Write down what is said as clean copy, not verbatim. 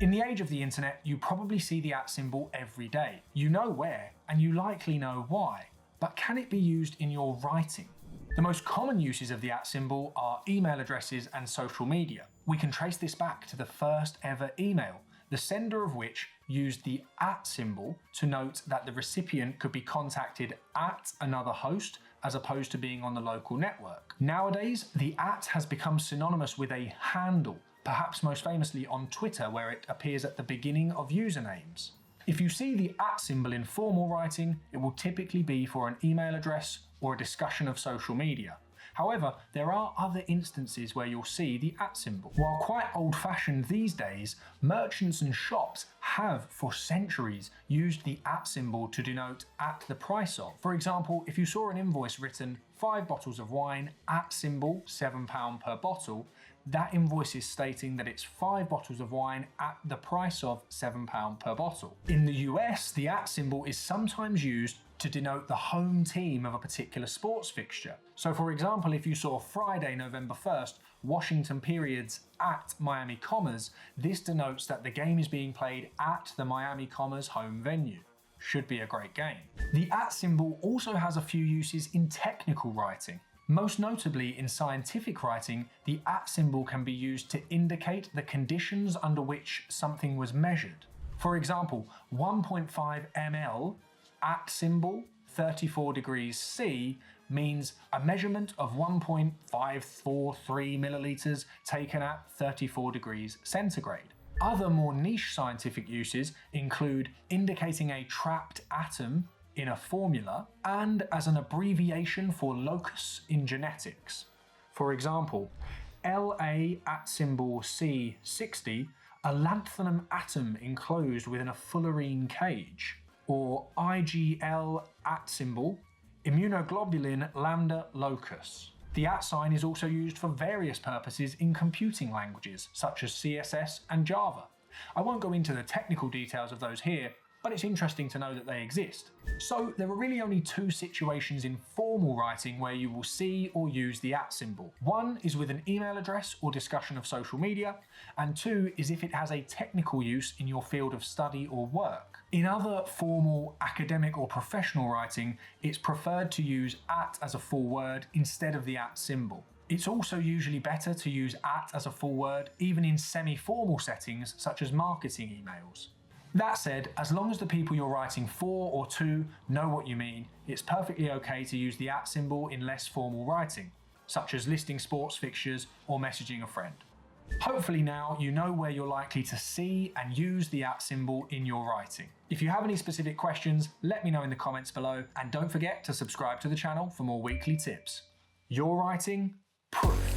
In the age of the internet, you probably see the @ symbol every day. You know where, and you likely know why. But can it be used in your writing? The most common uses of the @ symbol are email addresses and social media. We can trace this back to the first ever email, the sender of which used the @ symbol to note that the recipient could be contacted at another host as opposed to being on the local network. Nowadays, the @ has become synonymous with a handle, perhaps most famously on Twitter, where it appears at the beginning of usernames. If you see the @ symbol in formal writing, it will typically be for an email address or a discussion of social media. However, there are other instances where you'll see the @ symbol. While quite old-fashioned these days, merchants and shops have for centuries used the @ symbol to denote at the price of. For example, if you saw an invoice written 5 bottles of wine, @ symbol, £7 per bottle, that invoice is stating that it's 5 bottles of wine at the price of £7 per bottle. In the US, the @ symbol is sometimes used to denote the home team of a particular sports fixture. So for example, if you saw Friday, November 1st, Washington periods at Miami Commerce, this denotes that the game is being played at the Miami Commerce home venue. Should be a great game. The @ symbol also has a few uses in technical writing. Most notably in scientific writing, the @ symbol can be used to indicate the conditions under which something was measured. For example, 1.5 ml @ symbol 34 degrees C means a measurement of 1.543 milliliters taken at 34 degrees centigrade. Other more niche scientific uses include indicating a trapped atom in a formula and as an abbreviation for locus in genetics. For example, La @ symbol C60, a lanthanum atom enclosed within a fullerene cage. Or IgL @ symbol, immunoglobulin lambda locus. The @ sign is also used for various purposes in computing languages, such as CSS and Java. I won't go into the technical details of those here, but it's interesting to know that they exist. So there are really only two situations in formal writing where you will see or use the @ symbol. One is with an email address or discussion of social media, and two is if it has a technical use in your field of study or work. In other formal academic or professional writing, it's preferred to use @ as a full word instead of the @ symbol. It's also usually better to use @ as a full word even in semi-formal settings such as marketing emails. That said, as long as the people you're writing for or to know what you mean, it's perfectly okay to use the @ symbol in less formal writing, such as listing sports fixtures or messaging a friend. Hopefully now you know where you're likely to see and use the @ symbol in your writing. If you have any specific questions, let me know in the comments below, and don't forget to subscribe to the channel for more weekly tips. Your writing, proof.